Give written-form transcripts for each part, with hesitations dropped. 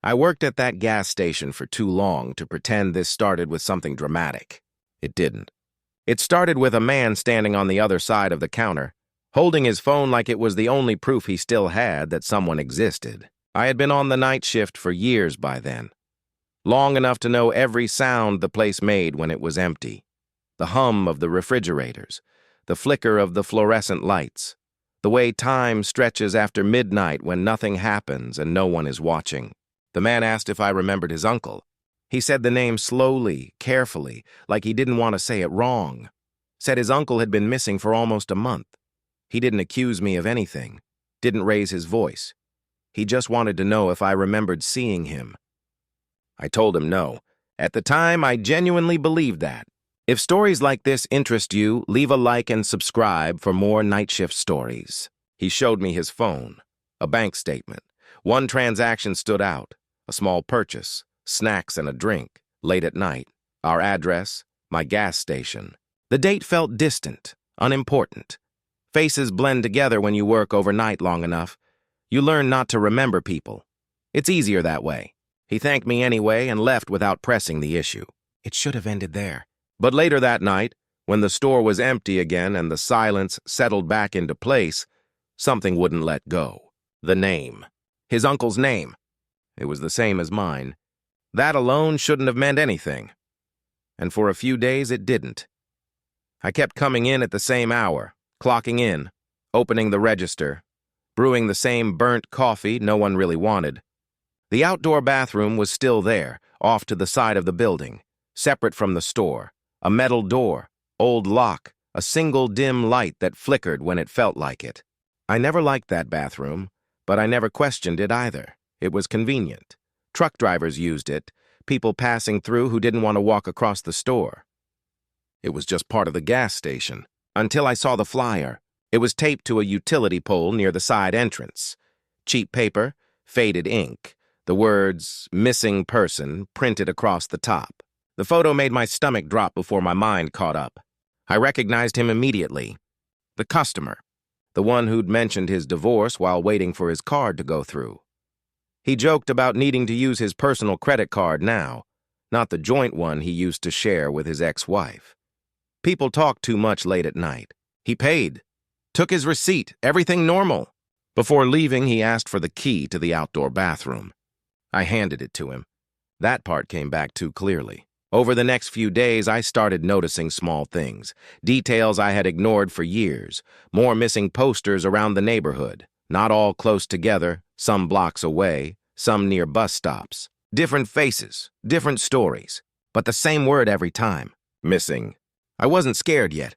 I worked at that gas station for too long to pretend this started with something dramatic. It didn't. It started with a man standing on the other side of the counter, holding his phone like it was the only proof he still had that someone existed. I had been on the night shift for years by then, long enough to know every sound the place made when it was empty. The hum of the refrigerators, the flicker of the fluorescent lights, the way time stretches after midnight when nothing happens and no one is watching. The man asked if I remembered his uncle. He said the name slowly, carefully, like he didn't want to say it wrong. Said his uncle had been missing for almost a month. He didn't accuse me of anything, didn't raise his voice. He just wanted to know if I remembered seeing him. I told him no. At the time, I genuinely believed that. If stories like this interest you, leave a like and subscribe for more night shift stories. He showed me his phone, a bank statement. One transaction stood out, a small purchase, snacks and a drink, late at night, our address, my gas station. The date felt distant, unimportant. Faces blend together when you work overnight long enough. You learn not to remember people. It's easier that way. He thanked me anyway and left without pressing the issue. It should have ended there. But later that night, when the store was empty again and the silence settled back into place, something wouldn't let go. The name. His uncle's name. It was the same as mine. That alone shouldn't have meant anything. And for a few days it didn't. I kept coming in at the same hour, clocking in, opening the register, brewing the same burnt coffee no one really wanted. The outdoor bathroom was still there, off to the side of the building, separate from the store. A metal door, old lock, a single dim light that flickered when it felt like it. I never liked that bathroom, but I never questioned it either. It was convenient. Truck drivers used it, people passing through who didn't want to walk across the store. It was just part of the gas station, until I saw the flyer. It was taped to a utility pole near the side entrance. Cheap paper, faded ink, the words, "Missing Person," printed across the top. The photo made my stomach drop before my mind caught up. I recognized him immediately. The customer, the one who'd mentioned his divorce while waiting for his card to go through. He joked about needing to use his personal credit card now, not the joint one he used to share with his ex-wife. People talked too much late at night. He paid, took his receipt, everything normal. Before leaving, he asked for the key to the outdoor bathroom. I handed it to him. That part came back too clearly. Over the next few days, I started noticing small things, details I had ignored for years, more missing posters around the neighborhood, not all close together, some blocks away, some near bus stops. Different faces, different stories, but the same word every time, missing. I wasn't scared yet.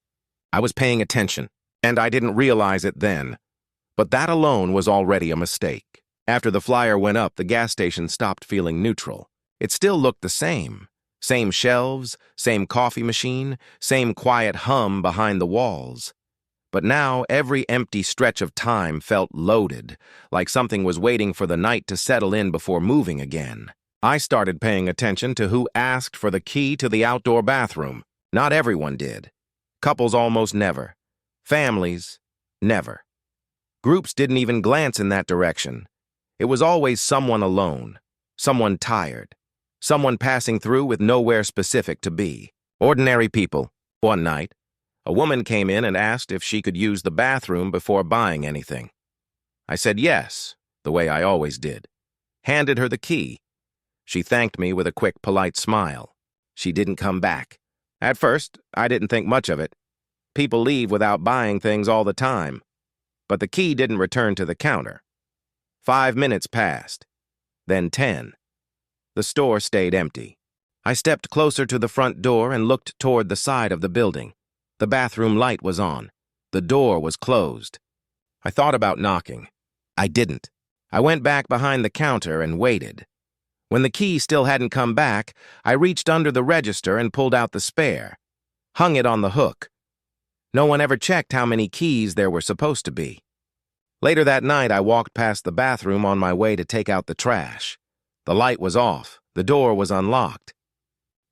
I was paying attention, and I didn't realize it then. But that alone was already a mistake. After the flyer went up, the gas station stopped feeling neutral. It still looked the same. Same shelves, same coffee machine, same quiet hum behind the walls. But now every empty stretch of time felt loaded, like something was waiting for the night to settle in before moving again. I started paying attention to who asked for the key to the outdoor bathroom. Not everyone did. Couples almost never. Families, never. Groups didn't even glance in that direction. It was always someone alone, someone tired. Someone passing through with nowhere specific to be. Ordinary people. One night, a woman came in and asked if she could use the bathroom before buying anything. I said yes, the way I always did. Handed her the key. She thanked me with a quick, polite smile. She didn't come back. At first, I didn't think much of it. People leave without buying things all the time. But the key didn't return to the counter. 5 minutes passed. Then 10. The store stayed empty. I stepped closer to the front door and looked toward the side of the building. The bathroom light was on. The door was closed. I thought about knocking. I didn't. I went back behind the counter and waited. When the key still hadn't come back, I reached under the register and pulled out the spare. Hung it on the hook. No one ever checked how many keys there were supposed to be. Later that night, I walked past the bathroom on my way to take out the trash. The light was off. The door was unlocked.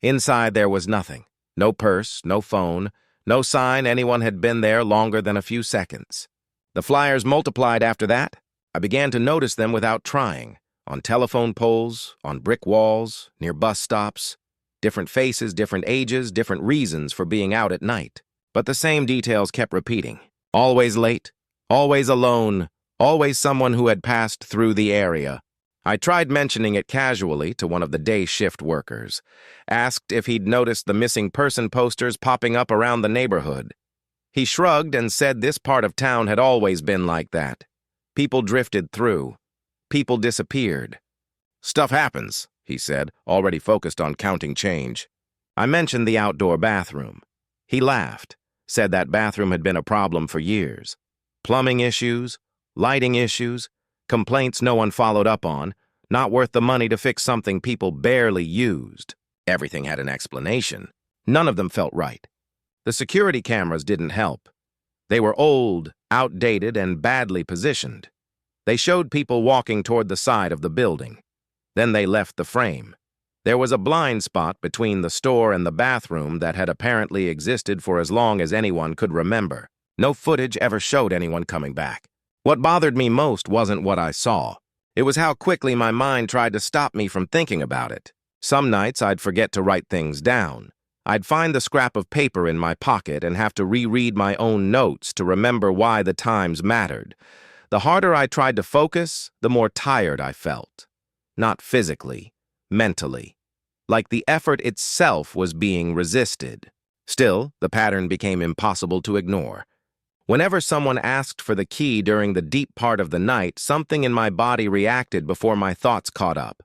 Inside there was nothing. No purse, no phone, no sign anyone had been there longer than a few seconds. The flyers multiplied after that. I began to notice them without trying. on telephone poles, on brick walls, near bus stops. Different faces, different ages, different reasons for being out at night. But the same details kept repeating. Always late, always alone, always someone who had passed through the area. I tried mentioning it casually to one of the day shift workers, asked if he'd noticed the missing person posters popping up around the neighborhood. He shrugged and said this part of town had always been like that. People drifted through. People disappeared. Stuff happens, he said, already focused on counting change. I mentioned the outdoor bathroom. He laughed, said that bathroom had been a problem for years. Plumbing issues, lighting issues, complaints no one followed up on, not worth the money to fix something people barely used. Everything had an explanation. None of them felt right. The security cameras didn't help. They were old, outdated, and badly positioned. They showed people walking toward the side of the building. Then they left the frame. There was a blind spot between the store and the bathroom that had apparently existed for as long as anyone could remember. No footage ever showed anyone coming back. What bothered me most wasn't what I saw. It was how quickly my mind tried to stop me from thinking about it. Some nights I'd forget to write things down. I'd find the scrap of paper in my pocket and have to reread my own notes to remember why the times mattered. The harder I tried to focus, the more tired I felt. Not physically, mentally. Like the effort itself was being resisted. Still, the pattern became impossible to ignore. Whenever someone asked for the key during the deep part of the night, something in my body reacted before my thoughts caught up.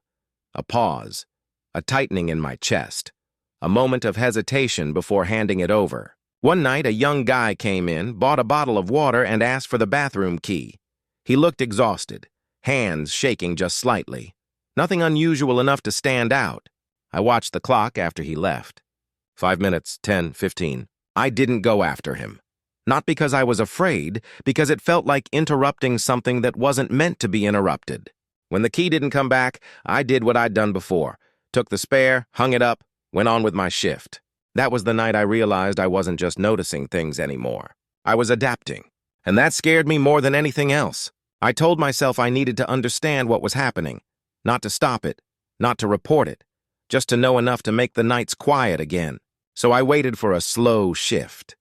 A pause, a tightening in my chest, a moment of hesitation before handing it over. One night, a young guy came in, bought a bottle of water, and asked for the bathroom key. He looked exhausted, hands shaking just slightly. Nothing unusual enough to stand out. I watched the clock after he left. 5 minutes, 10, 15. I didn't go after him. Not because I was afraid, because it felt like interrupting something that wasn't meant to be interrupted. When the key didn't come back, I did what I'd done before. Took the spare, hung it up, went on with my shift. That was the night I realized I wasn't just noticing things anymore. I was adapting. And that scared me more than anything else. I told myself I needed to understand what was happening. Not to stop it, not to report it, just to know enough to make the nights quiet again. So I waited for a slow shift.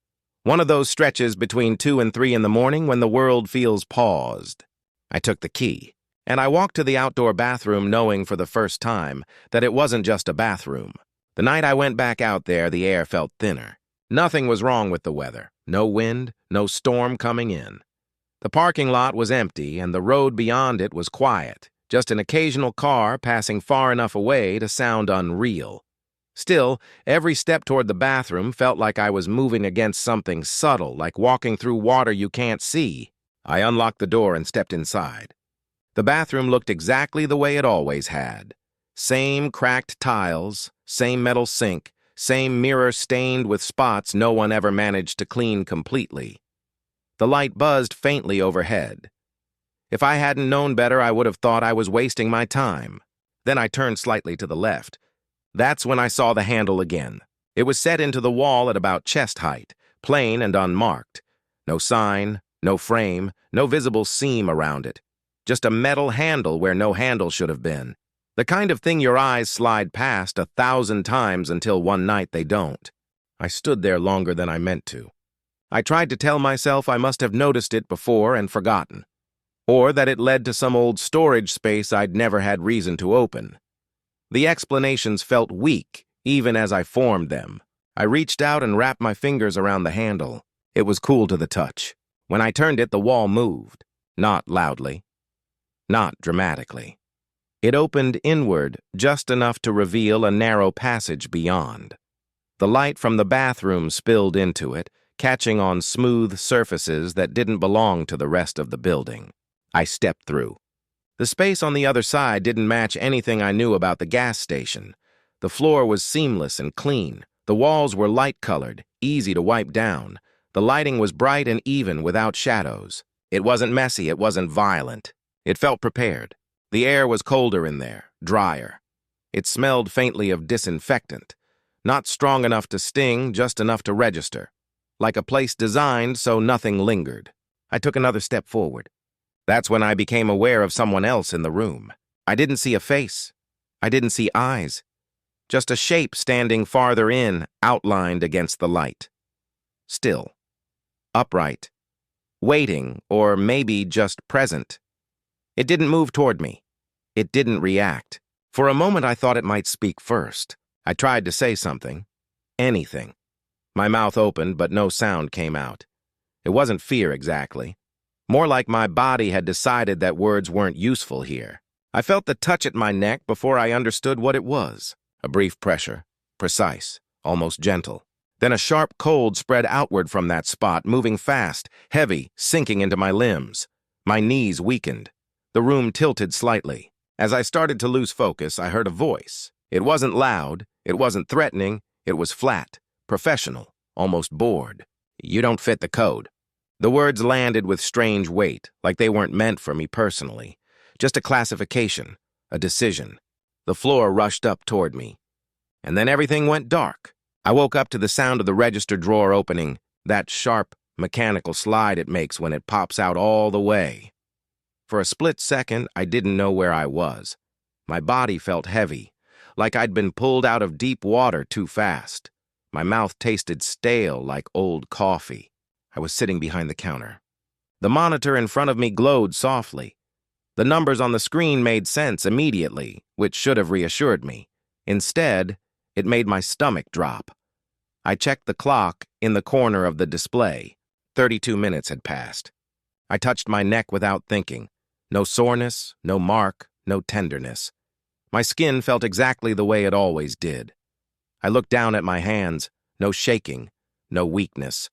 One of those stretches between 2 and 3 in the morning when the world feels paused. I took the key, and I walked to the outdoor bathroom knowing for the first time that it wasn't just a bathroom. The night I went back out there, the air felt thinner. Nothing was wrong with the weather. No wind, no storm coming in. The parking lot was empty, and the road beyond it was quiet. Just an occasional car passing far enough away to sound unreal. Still, every step toward the bathroom felt like I was moving against something subtle, like walking through water you can't see. I unlocked the door and stepped inside. The bathroom looked exactly the way it always had. Same cracked tiles, same metal sink, same mirror stained with spots no one ever managed to clean completely. The light buzzed faintly overhead. If I hadn't known better, I would have thought I was wasting my time. Then I turned slightly to the left. That's when I saw the handle again. It was set into the wall at about chest height, plain and unmarked. No sign, no frame, no visible seam around it. Just a metal handle where no handle should have been. The kind of thing your eyes slide past 1,000 times until one night they don't. I stood there longer than I meant to. I tried to tell myself I must have noticed it before and forgotten. Or that it led to some old storage space I'd never had reason to open. The explanations felt weak, even as I formed them. I reached out and wrapped my fingers around the handle. It was cool to the touch. When I turned it, the wall moved. Not loudly. Not dramatically. It opened inward, just enough to reveal a narrow passage beyond. The light from the bathroom spilled into it, catching on smooth surfaces that didn't belong to the rest of the building. I stepped through. The space on the other side didn't match anything I knew about the gas station. The floor was seamless and clean. The walls were light-colored, easy to wipe down. The lighting was bright and even without shadows. It wasn't messy, it wasn't violent. It felt prepared. The air was colder in there, drier. It smelled faintly of disinfectant. Not strong enough to sting, just enough to register. Like a place designed so nothing lingered. I took another step forward. That's when I became aware of someone else in the room. I didn't see a face. I didn't see eyes. Just a shape standing farther in, outlined against the light. Still. Upright. Waiting, or maybe just present. It didn't move toward me. It didn't react. For a moment I thought it might speak first. I tried to say something. Anything. My mouth opened, but no sound came out. It wasn't fear exactly. More like my body had decided that words weren't useful here. I felt the touch at my neck before I understood what it was. A brief pressure. Precise. Almost gentle. Then a sharp cold spread outward from that spot, moving fast, heavy, sinking into my limbs. My knees weakened. The room tilted slightly. As I started to lose focus, I heard a voice. It wasn't loud. It wasn't threatening. It was flat, professional, almost bored. "You don't fit the code." The words landed with strange weight, like they weren't meant for me personally. Just a classification, a decision. The floor rushed up toward me. And then everything went dark. I woke up to the sound of the register drawer opening, that sharp, mechanical slide it makes when it pops out all the way. For a split second, I didn't know where I was. My body felt heavy, like I'd been pulled out of deep water too fast. My mouth tasted stale like old coffee. I was sitting behind the counter. The monitor in front of me glowed softly. The numbers on the screen made sense immediately, which should have reassured me. Instead, it made my stomach drop. I checked the clock in the corner of the display. 32 minutes had passed. I touched my neck without thinking. No soreness, no mark, no tenderness. My skin felt exactly the way it always did. I looked down at my hands. No shaking, no weakness.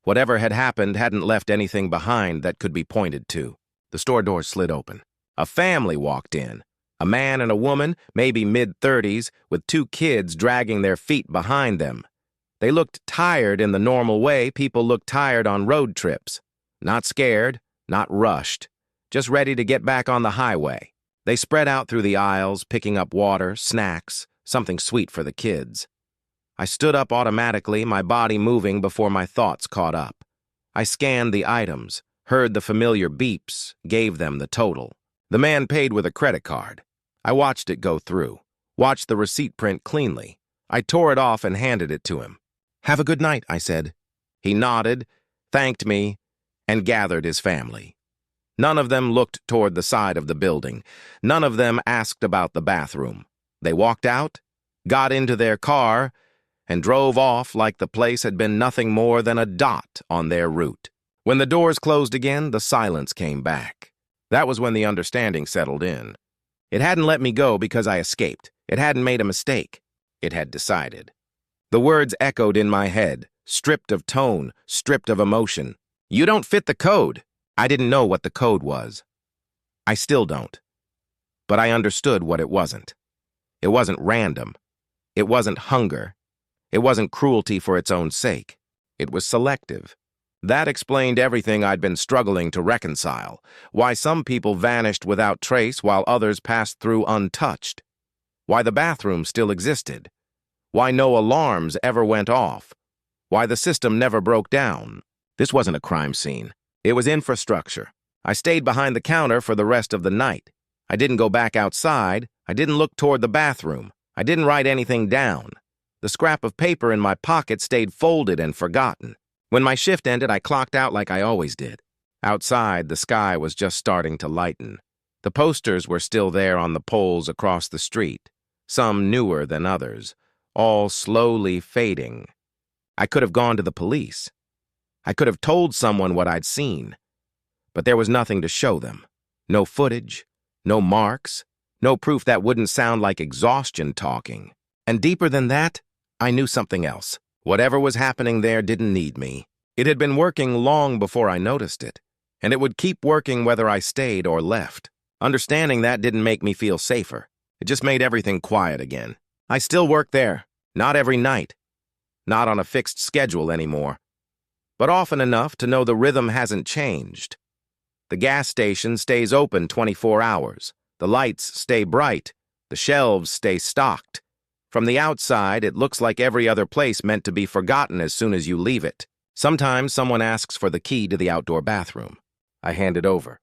Whatever had happened hadn't left anything behind that could be pointed to. The store door slid open. A family walked in. A man and a woman, maybe mid-30s, with 2 kids dragging their feet behind them. They looked tired in the normal way people look tired on road trips. Not scared, not rushed, just ready to get back on the highway. They spread out through the aisles, picking up water, snacks, something sweet for the kids. I stood up automatically, my body moving before my thoughts caught up. I scanned the items, heard the familiar beeps, gave them the total. The man paid with a credit card. I watched it go through, watched the receipt print cleanly. I tore it off and handed it to him. "Have a good night," I said. He nodded, thanked me, and gathered his family. None of them looked toward the side of the building. None of them asked about the bathroom. They walked out, got into their car, and drove off like the place had been nothing more than a dot on their route. When the doors closed again, the silence came back. That was when the understanding settled in. It hadn't let me go because I escaped. It hadn't made a mistake. It had decided. The words echoed in my head, stripped of tone, stripped of emotion. "You don't fit the code." I didn't know what the code was. I still don't. But I understood what it wasn't. It wasn't random. It wasn't hunger. It wasn't cruelty for its own sake. It was selective. That explained everything I'd been struggling to reconcile, why some people vanished without trace while others passed through untouched, why the bathroom still existed, why no alarms ever went off, why the system never broke down. This wasn't a crime scene. It was infrastructure. I stayed behind the counter for the rest of the night. I didn't go back outside. I didn't look toward the bathroom. I didn't write anything down. The scrap of paper in my pocket stayed folded and forgotten. When my shift ended, I clocked out like I always did. Outside, the sky was just starting to lighten. The posters were still there on the poles across the street, some newer than others, all slowly fading. I could have gone to the police. I could have told someone what I'd seen. But there was nothing to show them. No footage, no marks, no proof that wouldn't sound like exhaustion talking. And deeper than that, I knew something else. Whatever was happening there didn't need me. It had been working long before I noticed it, and it would keep working whether I stayed or left. Understanding that didn't make me feel safer. It just made everything quiet again. I still work there, not every night, not on a fixed schedule anymore, but often enough to know the rhythm hasn't changed. The gas station stays open 24 hours. The lights stay bright. The shelves stay stocked. From the outside, it looks like every other place meant to be forgotten as soon as you leave it. Sometimes someone asks for the key to the outdoor bathroom. I hand it over.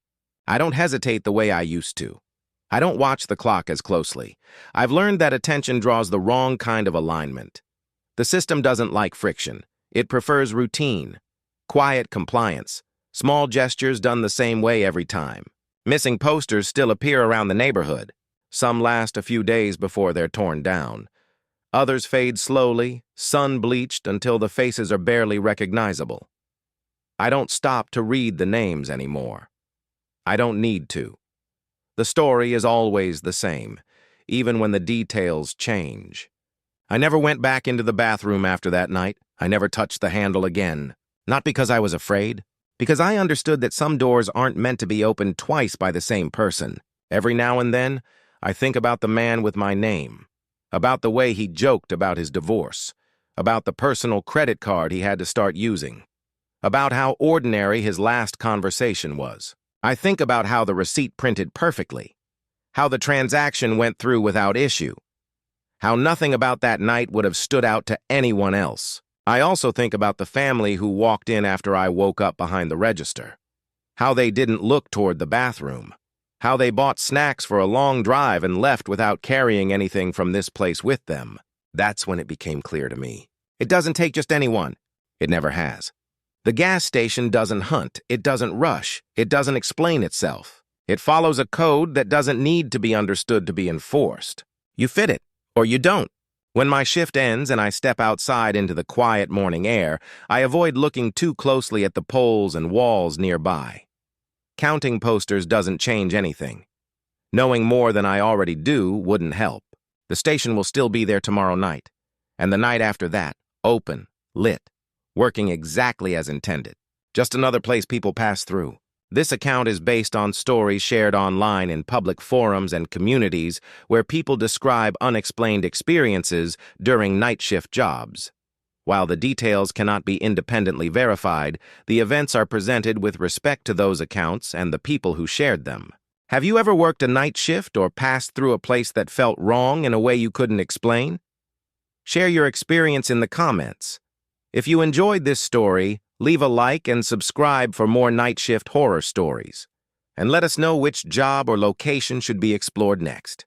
I don't hesitate the way I used to. I don't watch the clock as closely. I've learned that attention draws the wrong kind of alignment. The system doesn't like friction. It prefers routine, quiet compliance, small gestures done the same way every time. Missing posters still appear around the neighborhood. Some last a few days before they're torn down. Others fade slowly, sun-bleached until the faces are barely recognizable. I don't stop to read the names anymore. I don't need to. The story is always the same, even when the details change. I never went back into the bathroom after that night. I never touched the handle again. Not because I was afraid, because I understood that some doors aren't meant to be opened twice by the same person. Every now and then, I think about the man with my name, about the way he joked about his divorce, about the personal credit card he had to start using, about how ordinary his last conversation was. I think about how the receipt printed perfectly, how the transaction went through without issue, how nothing about that night would have stood out to anyone else. I also think about the family who walked in after I woke up behind the register, how they didn't look toward the bathroom, how they bought snacks for a long drive and left without carrying anything from this place with them. That's when it became clear to me. It doesn't take just anyone. It never has. The gas station doesn't hunt, it doesn't rush, it doesn't explain itself. It follows a code that doesn't need to be understood to be enforced. You fit it, or you don't. When my shift ends and I step outside into the quiet morning air, I avoid looking too closely at the poles and walls nearby. Counting posters doesn't change anything. Knowing more than I already do wouldn't help. The station will still be there tomorrow night, and the night after that, open, lit, working exactly as intended. Just another place people pass through. This account is based on stories shared online in public forums and communities where people describe unexplained experiences during night shift jobs. While the details cannot be independently verified, the events are presented with respect to those accounts and the people who shared them. Have you ever worked a night shift or passed through a place that felt wrong in a way you couldn't explain? Share your experience in the comments. If you enjoyed this story, leave a like and subscribe for more night shift horror stories. And let us know which job or location should be explored next.